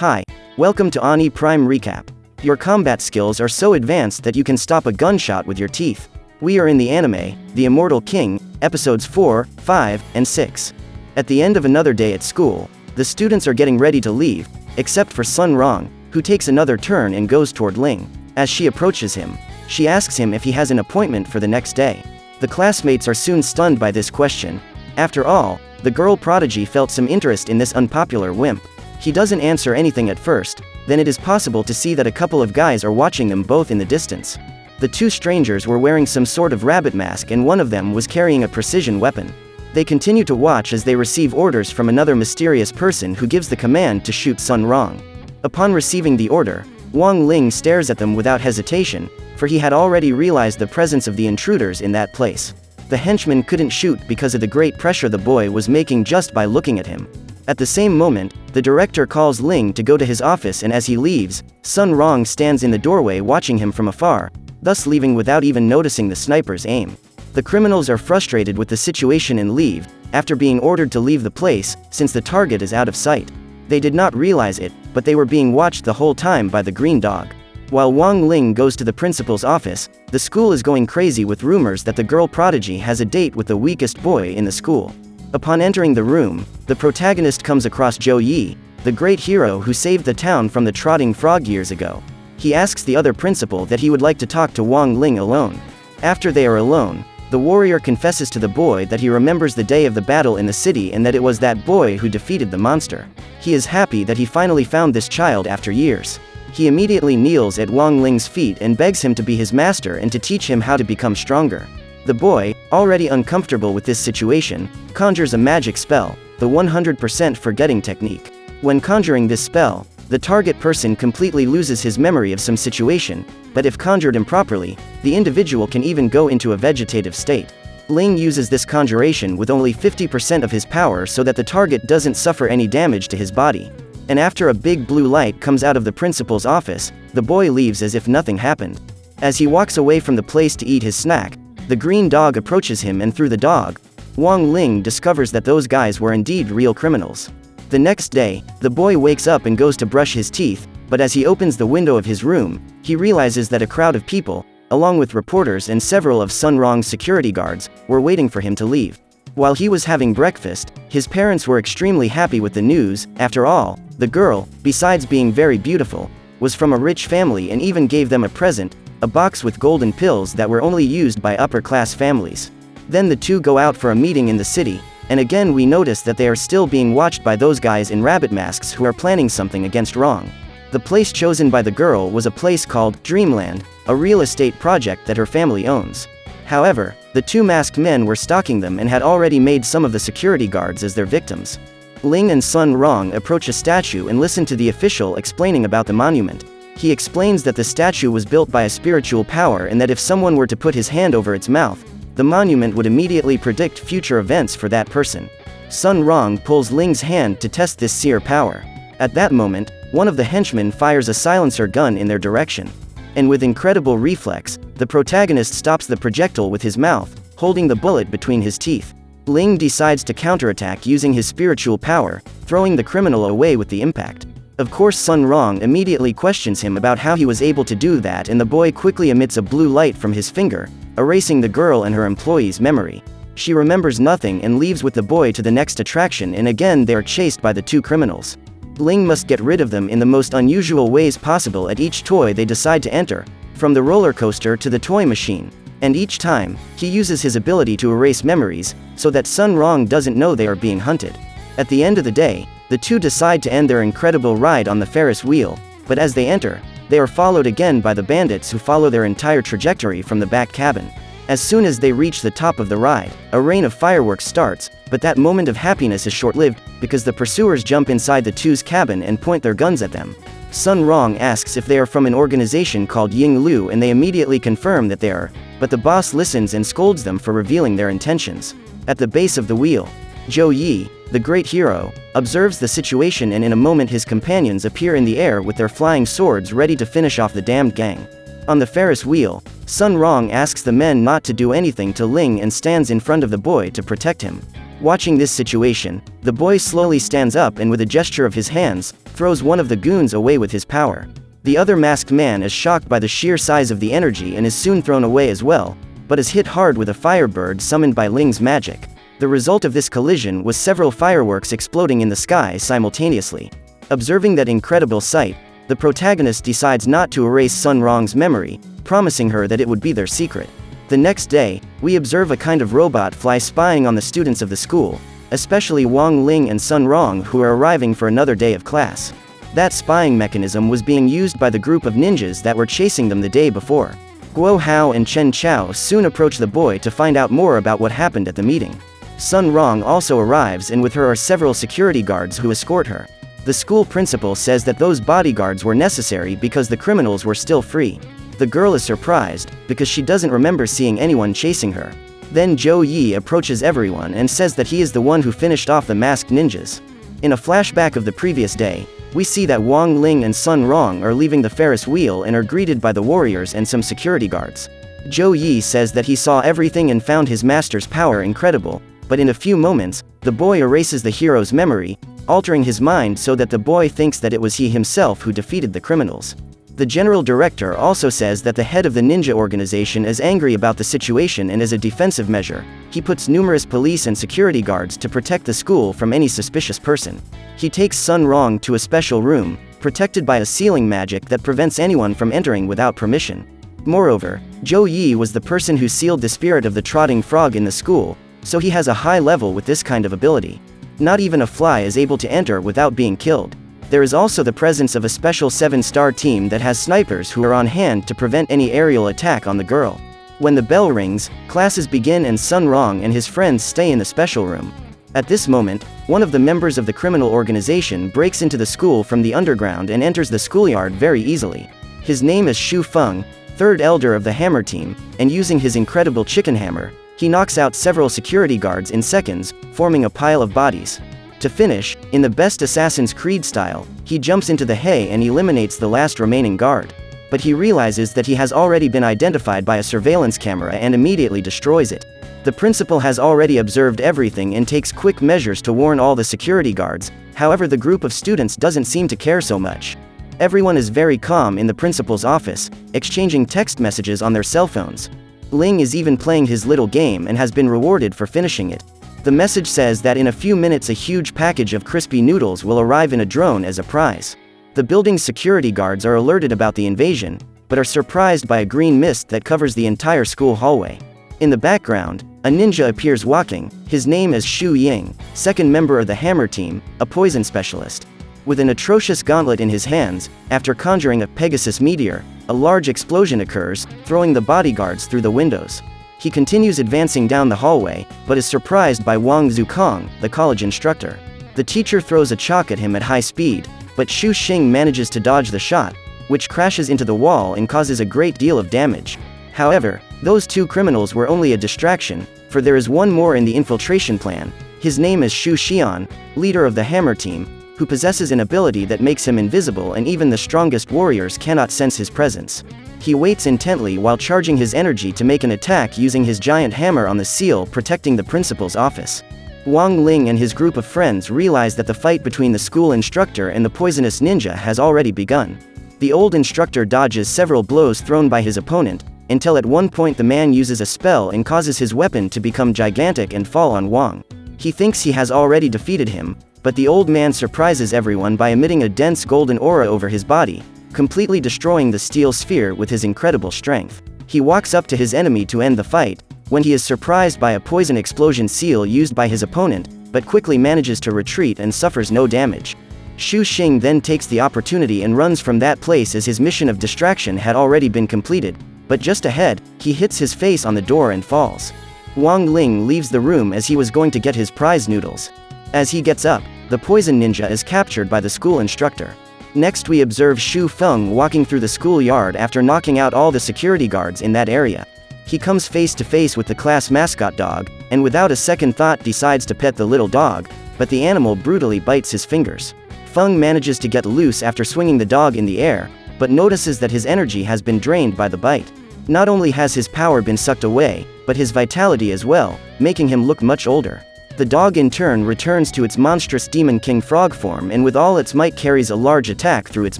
Hi, welcome to Ani Prime Recap. Your combat skills are so advanced that you can stop a gunshot with your teeth. We are in the anime, The Immortal King, episodes 4, 5, and 6. At the end of another day at school, the students are getting ready to leave, except for Sun Rong, who takes another turn and goes toward Ling. As she approaches him, she asks him if he has an appointment for the next day. The classmates are soon stunned by this question. After all, the girl prodigy felt some interest in this unpopular wimp. He doesn't answer anything at first, then it is possible to see that a couple of guys are watching them both in the distance. The two strangers were wearing some sort of rabbit mask and one of them was carrying a precision weapon. They continue to watch as they receive orders from another mysterious person who gives the command to shoot Sun Rong. Upon receiving the order, Wang Ling stares at them without hesitation, for he had already realized the presence of the intruders in that place. The henchman couldn't shoot because of the great pressure the boy was making just by looking at him. At the same moment, the director calls Ling to go to his office, and as he leaves, Sun Rong stands in the doorway watching him from afar, thus leaving without even noticing the sniper's aim. The criminals are frustrated with the situation and leave, after being ordered to leave the place, since the target is out of sight. They did not realize it, but they were being watched the whole time by the green dog. While Wang Ling goes to the principal's office, the school is going crazy with rumors that the girl prodigy has a date with the weakest boy in the school. Upon entering the room, the protagonist comes across Zhou Yi, the great hero who saved the town from the trotting frog years ago. He asks the other principal that he would like to talk to Wang Ling alone. After they are alone, the warrior confesses to the boy that he remembers the day of the battle in the city and that it was that boy who defeated the monster. He is happy that he finally found this child after years. He immediately kneels at Wang Ling's feet and begs him to be his master and to teach him how to become stronger. The boy, already uncomfortable with this situation, conjures a magic spell, the 100% forgetting technique. When conjuring this spell, the target person completely loses his memory of some situation, but if conjured improperly, the individual can even go into a vegetative state. Ling uses this conjuration with only 50% of his power so that the target doesn't suffer any damage to his body. And after a big blue light comes out of the principal's office, the boy leaves as if nothing happened. As he walks away from the place to eat his snack, the green dog approaches him, and through the dog, Wang Ling discovers that those guys were indeed real criminals. The next day, the boy wakes up and goes to brush his teeth, but as he opens the window of his room, he realizes that a crowd of people, along with reporters and several of Sun Rong's security guards, were waiting for him to leave. While he was having breakfast, his parents were extremely happy with the news. After all, the girl, besides being very beautiful, was from a rich family and even gave them a present, a box with golden pills that were only used by upper-class families. Then the two go out for a meeting in the city, and again we notice that they are still being watched by those guys in rabbit masks who are planning something against Rong. The place chosen by the girl was a place called Dreamland, a real estate project that her family owns. However, the two masked men were stalking them and had already made some of the security guards as their victims. Ling and Sun Rong approach a statue and listen to the official explaining about the monument. He explains that the statue was built by a spiritual power and that if someone were to put his hand over its mouth, the monument would immediately predict future events for that person. Sun Rong pulls Ling's hand to test this seer power. At that moment, one of the henchmen fires a silencer gun in their direction. And with incredible reflex, the protagonist stops the projectile with his mouth, holding the bullet between his teeth. Ling decides to counterattack using his spiritual power, throwing the criminal away with the impact. Of course, Sun Rong immediately questions him about how he was able to do that, and the boy quickly emits a blue light from his finger, erasing the girl and her employee's memory. She remembers nothing and leaves with the boy to the next attraction, and again they are chased by the two criminals. Ling must get rid of them in the most unusual ways possible at each toy they decide to enter, from the roller coaster to the toy machine. And each time, he uses his ability to erase memories, so that Sun Rong doesn't know they are being hunted. At the end of the day, the two decide to end their incredible ride on the Ferris wheel, but as they enter, they are followed again by the bandits who follow their entire trajectory from the back cabin. As soon as they reach the top of the ride, a rain of fireworks starts, but that moment of happiness is short-lived, because the pursuers jump inside the two's cabin and point their guns at them. Sun Rong asks if they are from an organization called Ying Lu, and they immediately confirm that they are, but the boss listens and scolds them for revealing their intentions. At the base of the wheel, Zhou Yi, the great hero, observes the situation, and in a moment his companions appear in the air with their flying swords ready to finish off the damned gang. On the Ferris wheel, Sun Rong asks the men not to do anything to Ling and stands in front of the boy to protect him. Watching this situation, the boy slowly stands up and with a gesture of his hands, throws one of the goons away with his power. The other masked man is shocked by the sheer size of the energy and is soon thrown away as well, but is hit hard with a firebird summoned by Ling's magic. The result of this collision was several fireworks exploding in the sky simultaneously. Observing that incredible sight, the protagonist decides not to erase Sun Rong's memory, promising her that it would be their secret. The next day, we observe a kind of robot fly spying on the students of the school, especially Wang Ling and Sun Rong, who are arriving for another day of class. That spying mechanism was being used by the group of ninjas that were chasing them the day before. Guo Hao and Chen Chao soon approach the boy to find out more about what happened at the meeting. Sun Rong also arrives, and with her are several security guards who escort her. The school principal says that those bodyguards were necessary because the criminals were still free. The girl is surprised, because she doesn't remember seeing anyone chasing her. Then Zhou Yi approaches everyone and says that he is the one who finished off the masked ninjas. In a flashback of the previous day, we see that Wang Ling and Sun Rong are leaving the Ferris wheel and are greeted by the warriors and some security guards. Zhou Yi says that he saw everything and found his master's power incredible, but in a few moments, the boy erases the hero's memory, altering his mind so that the boy thinks that it was he himself who defeated the criminals. The general director also says that the head of the ninja organization is angry about the situation, and as a defensive measure, he puts numerous police and security guards to protect the school from any suspicious person. He takes Sun Rong to a special room, protected by a sealing magic that prevents anyone from entering without permission. Moreover, Zhou Yi was the person who sealed the spirit of the trotting frog in the school, so he has a high level with this kind of ability. Not even a fly is able to enter without being killed. There is also the presence of a special 7-star team that has snipers who are on hand to prevent any aerial attack on the girl. When the bell rings, classes begin and Sun Rong and his friends stay in the special room. At this moment, one of the members of the criminal organization breaks into the school from the underground and enters the schoolyard very easily. His name is Xu Feng, third elder of the hammer team, and using his incredible chicken hammer, he knocks out several security guards in seconds, forming a pile of bodies. To finish, in the best Assassin's Creed style, he jumps into the hay and eliminates the last remaining guard. But he realizes that he has already been identified by a surveillance camera and immediately destroys it. The principal has already observed everything and takes quick measures to warn all the security guards, however the group of students doesn't seem to care so much. Everyone is very calm in the principal's office, exchanging text messages on their cell phones. Ling is even playing his little game and has been rewarded for finishing it. The message says that in a few minutes a huge package of crispy noodles will arrive in a drone as a prize. The building's security guards are alerted about the invasion, but are surprised by a green mist that covers the entire school hallway. In the background, a ninja appears walking. His name is Xu Ying, second member of the hammer team, a poison specialist. With an atrocious gauntlet in his hands, after conjuring a Pegasus meteor, a large explosion occurs, throwing the bodyguards through the windows. He continues advancing down the hallway, but is surprised by Wang Zukong, the college instructor. The teacher throws a chalk at him at high speed, but Xu Xing manages to dodge the shot, which crashes into the wall and causes a great deal of damage. However, those two criminals were only a distraction, for there is one more in the infiltration plan. His name is Xu Xian, leader of the hammer team, who possesses an ability that makes him invisible and even the strongest warriors cannot sense his presence. He waits intently while charging his energy to make an attack using his giant hammer on the seal protecting the principal's office. Wang Ling and his group of friends realize that the fight between the school instructor and the poisonous ninja has already begun. The old instructor dodges several blows thrown by his opponent, until at one point the man uses a spell and causes his weapon to become gigantic and fall on Wang. He thinks he has already defeated him, but the old man surprises everyone by emitting a dense golden aura over his body, completely destroying the steel sphere with his incredible strength. He walks up to his enemy to end the fight, when he is surprised by a poison explosion seal used by his opponent, but quickly manages to retreat and suffers no damage. Xu Xing then takes the opportunity and runs from that place as his mission of distraction had already been completed, but just ahead, he hits his face on the door and falls. Wang Ling leaves the room as he was going to get his prize noodles. As he gets up, the poison ninja is captured by the school instructor. Next we observe Xu Feng walking through the schoolyard after knocking out all the security guards in that area. He comes face to face with the class mascot dog, and without a second thought decides to pet the little dog, but the animal brutally bites his fingers. Feng manages to get loose after swinging the dog in the air, but notices that his energy has been drained by the bite. Not only has his power been sucked away, but his vitality as well, making him look much older. The dog in turn returns to its monstrous Demon King frog form and with all its might carries a large attack through its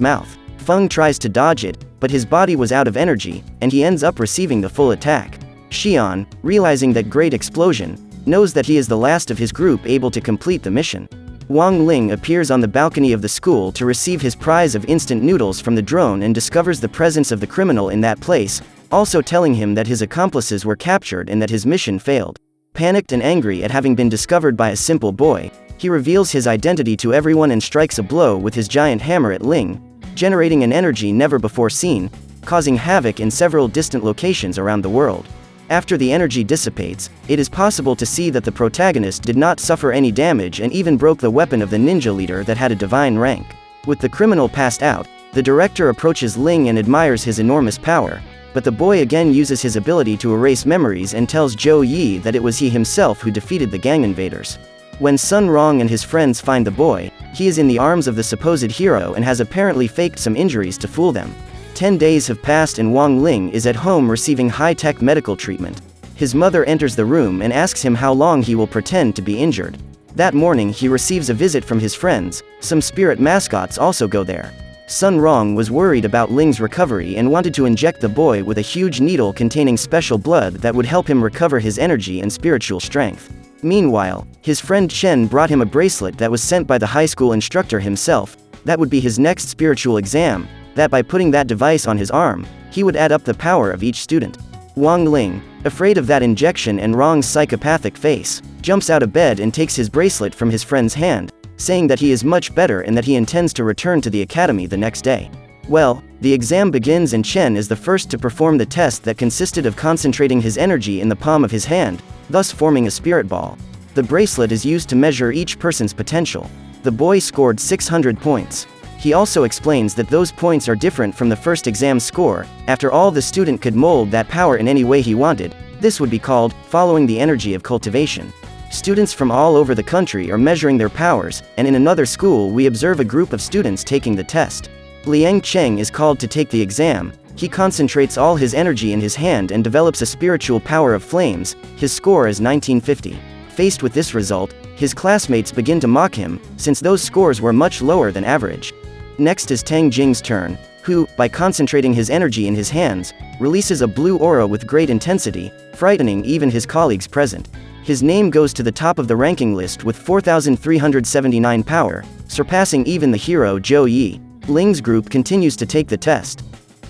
mouth. Feng tries to dodge it, but his body was out of energy, and he ends up receiving the full attack. Xian, realizing that great explosion, knows that he is the last of his group able to complete the mission. Wang Ling appears on the balcony of the school to receive his prize of instant noodles from the drone and discovers the presence of the criminal in that place, also telling him that his accomplices were captured and that his mission failed. Panicked and angry at having been discovered by a simple boy, he reveals his identity to everyone and strikes a blow with his giant hammer at Ling, generating an energy never before seen, causing havoc in several distant locations around the world. After the energy dissipates, it is possible to see that the protagonist did not suffer any damage and even broke the weapon of the ninja leader that had a divine rank. With the criminal passed out, the director approaches Ling and admires his enormous power, but the boy again uses his ability to erase memories and tells Zhou Yi that it was he himself who defeated the gang invaders. When Sun Rong and his friends find the boy, he is in the arms of the supposed hero and has apparently faked some injuries to fool them. 10 days have passed and Wang Ling is at home receiving high-tech medical treatment. His mother enters the room and asks him how long he will pretend to be injured. That morning he receives a visit from his friends, some spirit mascots also go there. Sun Rong was worried about Ling's recovery and wanted to inject the boy with a huge needle containing special blood that would help him recover his energy and spiritual strength. Meanwhile, his friend Chen brought him a bracelet that was sent by the high school instructor himself, that would be his next spiritual exam, that by putting that device on his arm, he would add up the power of each student. Wang Ling, afraid of that injection and Rong's psychopathic face, jumps out of bed and takes his bracelet from his friend's hand, saying that he is much better and that he intends to return to the academy the next day. Well, the exam begins and Chen is the first to perform the test that consisted of concentrating his energy in the palm of his hand, thus forming a spirit ball. The bracelet is used to measure each person's potential. The boy scored 600 points. He also explains that those points are different from the first exam score. After all, the student could mold that power in any way he wanted. This would be called following the energy of cultivation. Students from all over the country are measuring their powers, and in another school we observe a group of students taking the test. Liang Cheng is called to take the exam. He concentrates all his energy in his hand and develops a spiritual power of flames. His score is 1950. Faced with this result, his classmates begin to mock him, since those scores were much lower than average. Next is Tang Jing's turn, who, by concentrating his energy in his hands, releases a blue aura with great intensity, frightening even his colleagues present. His name goes to the top of the ranking list with 4,379 power, surpassing even the hero Zhou Yi. Ling's group continues to take the test.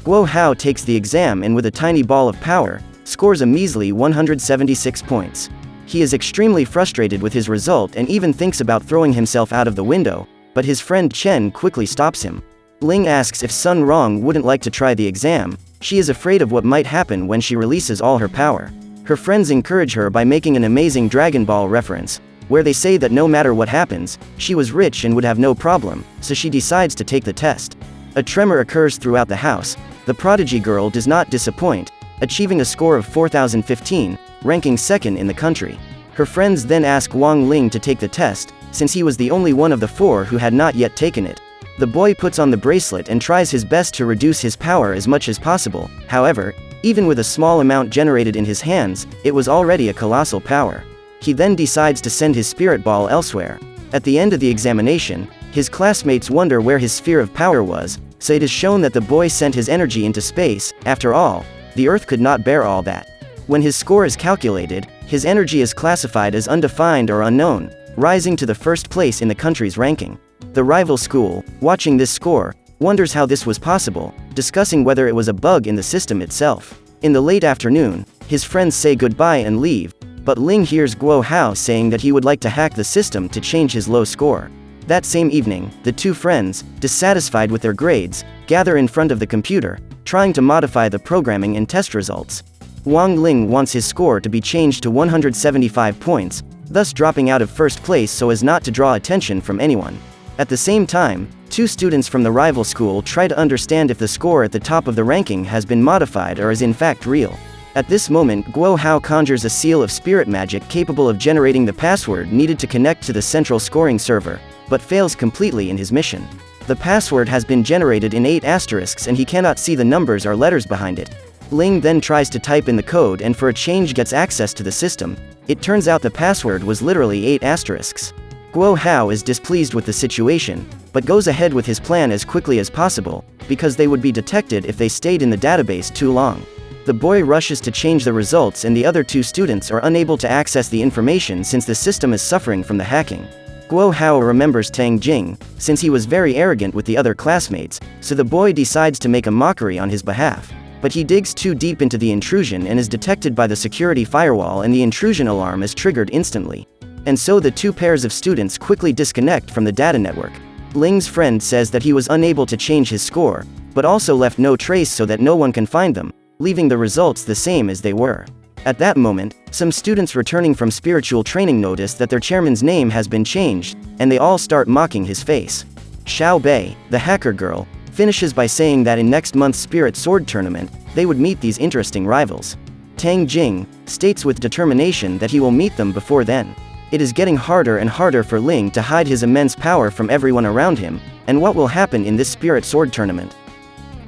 Guo Hao takes the exam and with a tiny ball of power, scores a measly 176 points. He is extremely frustrated with his result and even thinks about throwing himself out of the window, but his friend Chen quickly stops him. Ling asks if Sun Rong wouldn't like to try the exam. She is afraid of what might happen when she releases all her power. Her friends encourage her by making an amazing Dragon Ball reference, where they say that no matter what happens, she was rich and would have no problem, so she decides to take the test. A tremor occurs throughout the house. The prodigy girl does not disappoint, achieving a score of 4,015, ranking second in the country. Her friends then ask Wang Ling to take the test, since he was the only one of the four who had not yet taken it. The boy puts on the bracelet and tries his best to reduce his power as much as possible. However, even with a small amount generated in his hands, it was already a colossal power. He then decides to send his spirit ball elsewhere. At the end of the examination, his classmates wonder where his sphere of power was, so it is shown that the boy sent his energy into space. After all, the Earth could not bear all that. When his score is calculated, his energy is classified as undefined or unknown, rising to the first place in the country's ranking. The rival school, watching this score, wonders how this was possible, discussing whether it was a bug in the system itself. In the late afternoon, his friends say goodbye and leave, but Ling hears Guo Hao saying that he would like to hack the system to change his low score. That same evening, the two friends, dissatisfied with their grades, gather in front of the computer, trying to modify the programming and test results. Wang Ling wants his score to be changed to 175 points, thus dropping out of first place so as not to draw attention from anyone. At the same time, two students from the rival school try to understand if the score at the top of the ranking has been modified or is in fact real. At this moment, Guo Hao conjures a seal of spirit magic capable of generating the password needed to connect to the central scoring server, but fails completely in his mission. The password has been generated in 8 asterisks and he cannot see the numbers or letters behind it. Ling then tries to type in the code and for a change gets access to the system. It turns out the password was literally 8 asterisks. Guo Hao is displeased with the situation, but goes ahead with his plan as quickly as possible, because they would be detected if they stayed in the database too long. The boy rushes to change the results and the other 2 students are unable to access the information since the system is suffering from the hacking. Guo Hao remembers Tang Jing, since he was very arrogant with the other classmates, so the boy decides to make a mockery on his behalf. But he digs too deep into the intrusion and is detected by the security firewall and the intrusion alarm is triggered instantly. And so the 2 pairs of students quickly disconnect from the data network. Ling's friend says that he was unable to change his score, but also left no trace so that no one can find them, leaving the results the same as they were. At that moment, some students returning from spiritual training notice that their chairman's name has been changed, and they all start mocking his face. Xiao Bei, the hacker girl, finishes by saying that in next month's Spirit Sword tournament, they would meet these interesting rivals. Tang Jing states with determination that he will meet them before then. It is getting harder and harder for Ling to hide his immense power from everyone around him, and what will happen in this Spirit Sword tournament.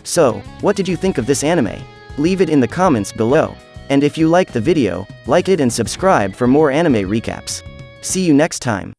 So, what did you think of this anime? Leave it in the comments below. And if you liked the video, like it and subscribe for more anime recaps. See you next time.